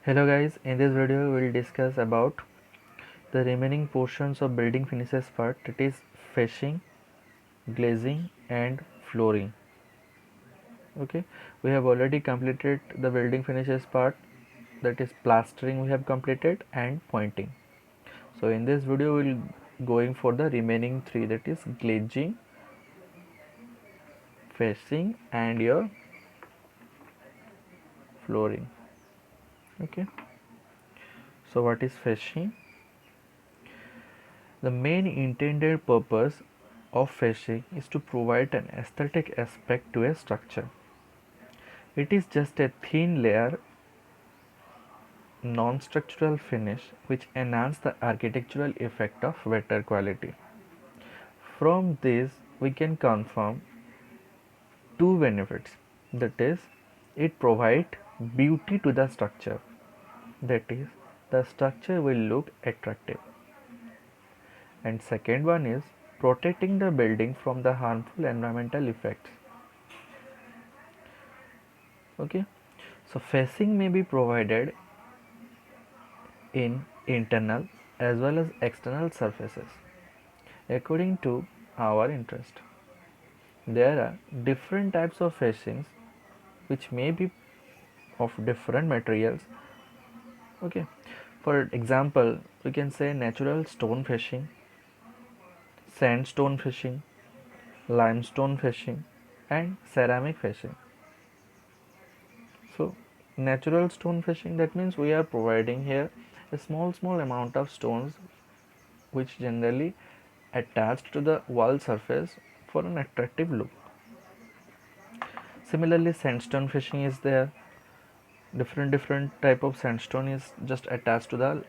Hello guys, in this video we will discuss about the remaining portions of building finishes part, that is finishing, glazing and flooring. Okay, we have already completed the building finishes part, that is plastering we have completed and pointing. So in this video we will going for the remaining three, that is glazing, finishing and your flooring. Okay, so what is finishing? The main intended purpose of finishing is to provide an aesthetic aspect to a structure. It is just a thin layer non-structural finish which enhance the architectural effect of better quality. From this we can confirm two benefits, that is it provides beauty to the structure, that is the structure will look attractive, and second one is protecting the building from the harmful environmental effects. Okay, so facing may be provided in internal as well as external surfaces according to our interest. There are different types of facings which may be of different materials. Okay, for example we can say natural stone facing, sandstone facing, limestone facing and ceramic facing. So natural stone facing, that means we are providing here a small amount of stones which generally attached to the wall surface for an attractive look. Similarly sandstone facing is there. Different type of sandstone is just attached to the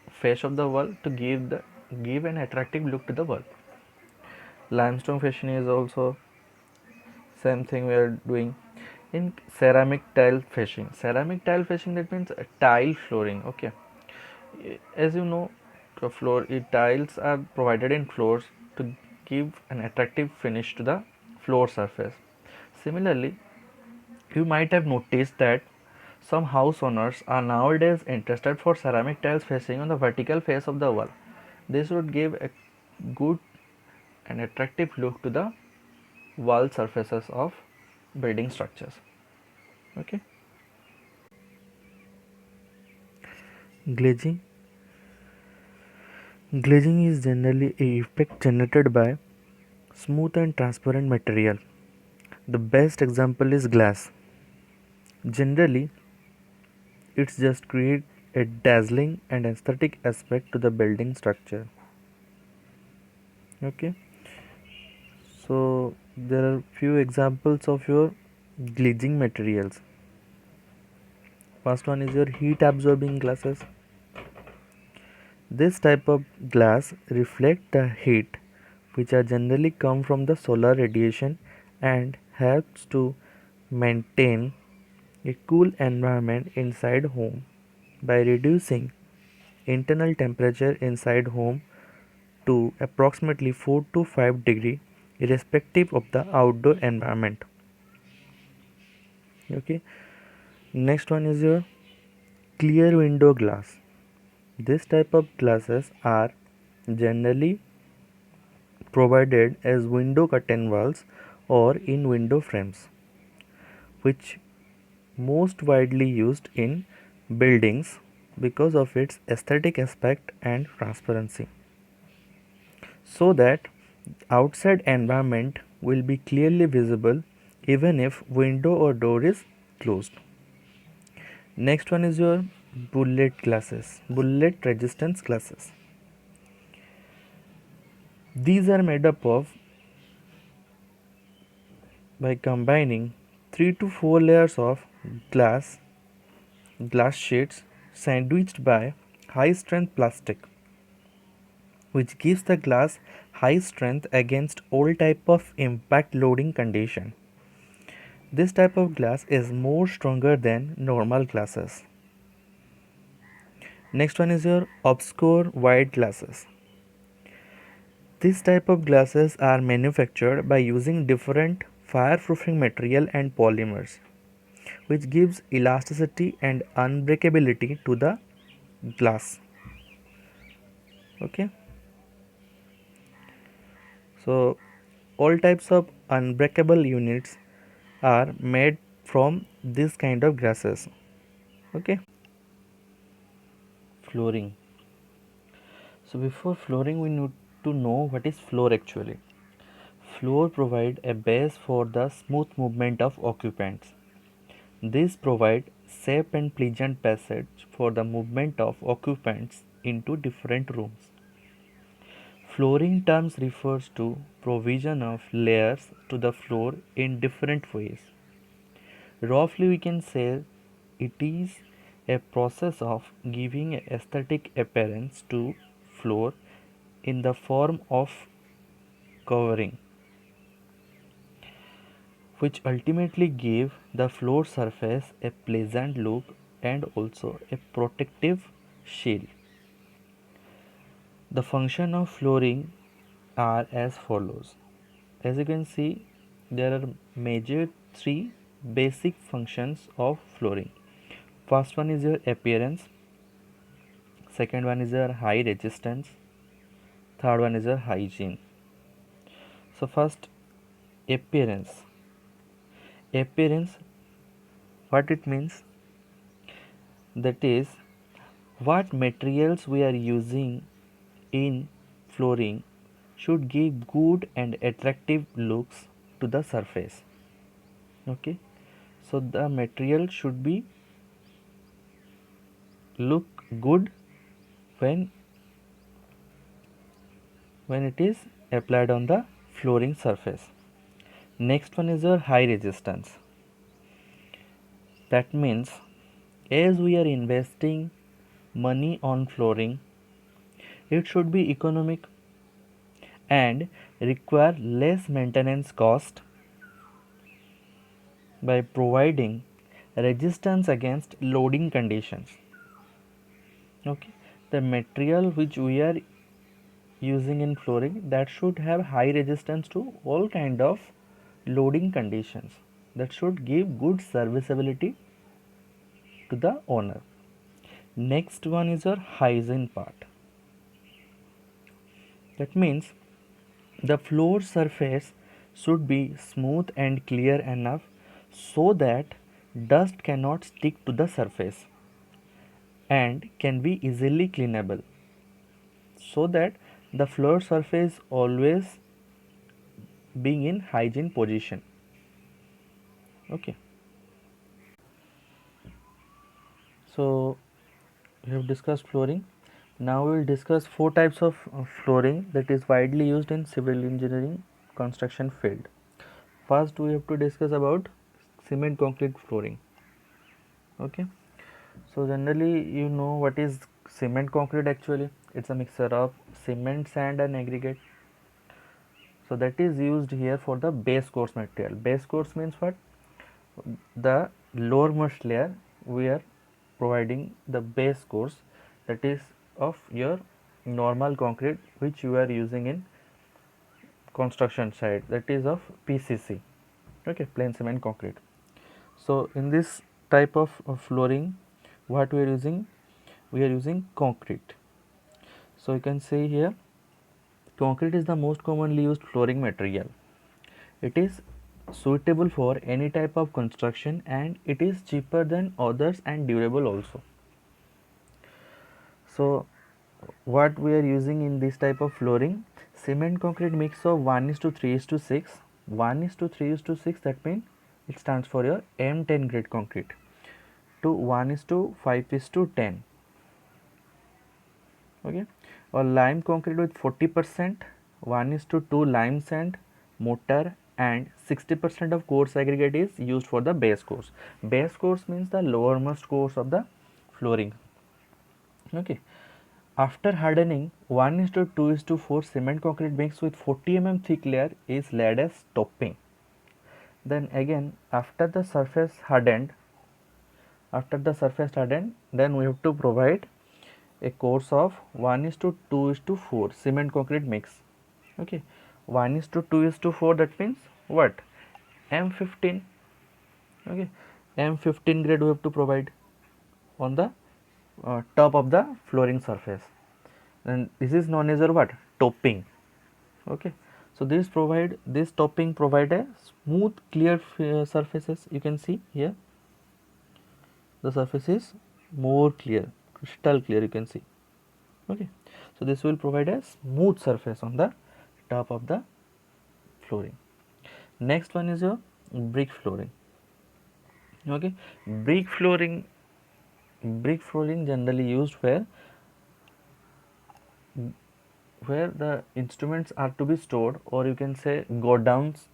face of the wall to give an attractive look to the wall. Limestone facing is also same thing we are doing. In ceramic tile facing, that means a tile flooring. Okay, as you know, the tiles are provided in floors to give an attractive finish to the floor surface. Similarly, you might have noticed that some house owners are nowadays interested for ceramic tiles facing on the vertical face of the wall. This would give a good and attractive look to the wall surfaces of building structures. Okay. Glazing. Glazing is generally a effect generated by smooth and transparent material. The best example is glass. Generally, it's just create a dazzling and aesthetic aspect to the building structure. Okay, so there are few examples of your glazing materials. First one is your heat absorbing glasses. This type of glass reflect the heat which are generally come from the solar radiation and helps to maintain a cool environment inside home by reducing internal temperature inside home to approximately 4 to 5 degree irrespective of the outdoor environment. Okay, next one is your clear window glass. This type of glasses are generally provided as window curtain walls or in window frames, which most widely used in buildings because of its aesthetic aspect and transparency, so that outside environment will be clearly visible even if window or door is closed. Next one is your bullet resistance glasses. These are made up of by combining 3 to 4 layers of glass sheets sandwiched by high strength plastic, which gives the glass high strength against all type of impact loading condition. This type of glass is more stronger than normal glasses. Next one is your obscure white glasses. This type of glasses are manufactured by using different fireproofing material and polymers. which gives elasticity and unbreakability to the glass. Okay, so all types of unbreakable units are made from this kind of grasses. Okay, flooring. So before flooring, we need to know what is floor actually. Floor provide a base for the smooth movement of occupants. These provide safe and pleasant passage for the movement of occupants into different rooms. Flooring terms refers to provision of layers to the floor in different ways. Roughly we can say it is a process of giving an aesthetic appearance to floor in the form of covering, which ultimately give the floor surface a pleasant look and also a protective shield. The function of flooring are as follows. As you can see, there are major three basic functions of flooring. First one is your appearance, second one is your high resistance, third one is your hygiene. So first, appearance. Appearance, what it means, that is what materials we are using in flooring should give good and attractive looks to the surface. Okay, so the material should be look good when it is applied on the flooring surface. Next one is your high resistance. That means as we are investing money on flooring, it should be economic and require less maintenance cost by providing resistance against loading conditions. Okay, the material which we are using in flooring, that should have high resistance to all kind of loading conditions, that should give good serviceability to the owner. Next one is your hygiene part. That means the floor surface should be smooth and clear enough so that dust cannot stick to the surface and can be easily cleanable, so that the floor surface always being in hygiene position. Okay, so we have discussed flooring. Now we will discuss four types of flooring that is widely used in civil engineering construction field. First we have to discuss about cement concrete flooring. Okay, so generally you know what is cement concrete actually. It's a mixture of cement, sand and aggregate. So that is used here for the base course material. Base course means what? The lowermost layer we are providing the base course, that is of your normal concrete which you are using in construction site, that is of PCC. Okay, plain cement concrete. So in this type of flooring, what we are using? We are using concrete. So you can see here, concrete is the most commonly used flooring material. It is suitable for any type of construction and it is cheaper than others and durable also. So what we are using in this type of flooring, cement concrete mix of 1:3:6. 1:3:6, that means it stands for your M10 grade concrete, to 1:5:10. Okay, or lime concrete with 40%, 1:2 lime sand, mortar and 60% of coarse aggregate is used for the base course. Base course means the lowermost course of the flooring. Okay, after hardening, 1:2:4 cement concrete mixed with 40 mm thick layer is laid as topping. Then again, after the surface hardened, then we have to provide a course of 1:2:4 cement concrete mix. Okay, 1:2:4, that means what? M15. Okay, M15 grade we have to provide on the top of the flooring surface, and this is known as what, topping. Okay, so this topping provide a smooth clear surfaces. You can see here the surface is more clear, crystal clear, you can see. Okay, so this will provide a smooth surface on the top of the flooring. Next one is your brick flooring. Okay, brick flooring brick flooring generally used where the instruments are to be stored, or you can say go downs.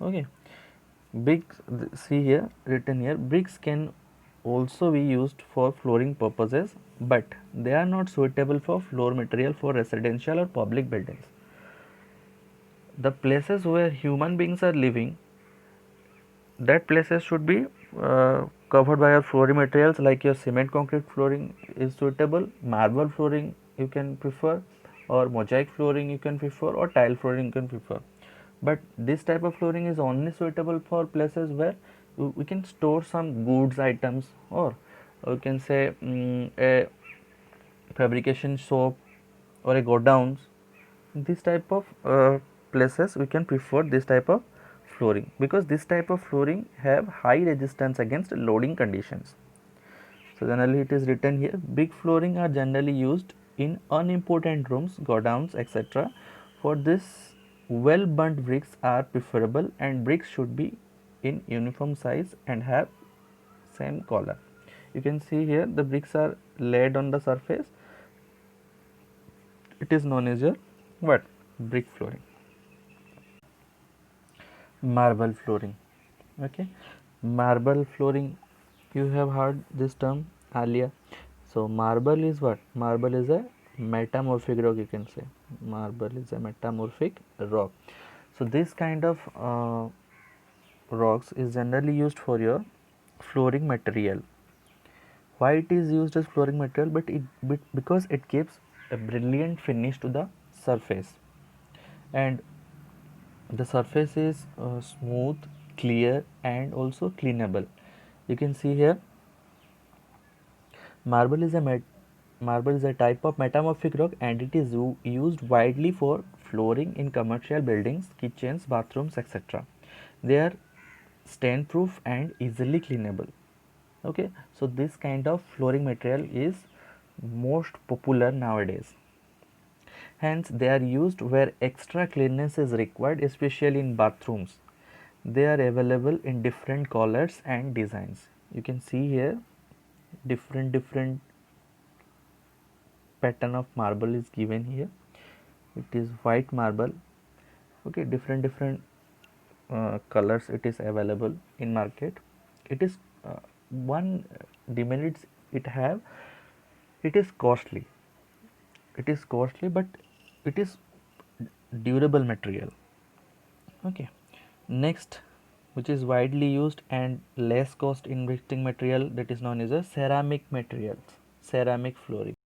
Okay, see here, written here, bricks can also be used for flooring purposes, but they are not suitable for floor material for residential or public buildings. The places where human beings are living, that places should be covered by your flooring materials, like your cement concrete flooring is suitable, marble flooring you can prefer, or mosaic flooring you can prefer, or tile flooring you can prefer. But this type of flooring is only suitable for places where we can store some goods items, or we can say a fabrication shop or a godowns. This type of places we can prefer this type of flooring, because this type of flooring have high resistance against loading conditions. So generally it is written here, brick flooring are generally used in unimportant rooms, godowns, etc. For this, well burnt bricks are preferable, and bricks should be in uniform size and have same color. You can see here the bricks are laid on the surface. It is known as your what, brick flooring. Marble flooring. Okay, marble flooring, you have heard this term earlier. So marble is what, marble is a metamorphic rock, you can say. Marble is a metamorphic rock. So this kind of rocks is generally used for your flooring material. Why it is used as flooring material? Because it gives a brilliant finish to the surface, and the surface is smooth, clear, and also cleanable. You can see here, marble is a type of metamorphic rock, and it is used widely for flooring in commercial buildings, kitchens, bathrooms, etc. They are stain proof and easily cleanable. Okay, so this kind of flooring material is most popular nowadays. Hence, they are used where extra cleanness is required, especially in bathrooms. They are available in different colors and designs. You can see here different pattern of marble is given here. It is white marble. Okay, different colors it is available in market. It is one demerits it have, it is costly. It is costly, but it is durable material. Okay, next, which is widely used and less cost investing material, that is known as a ceramic materials, ceramic flooring.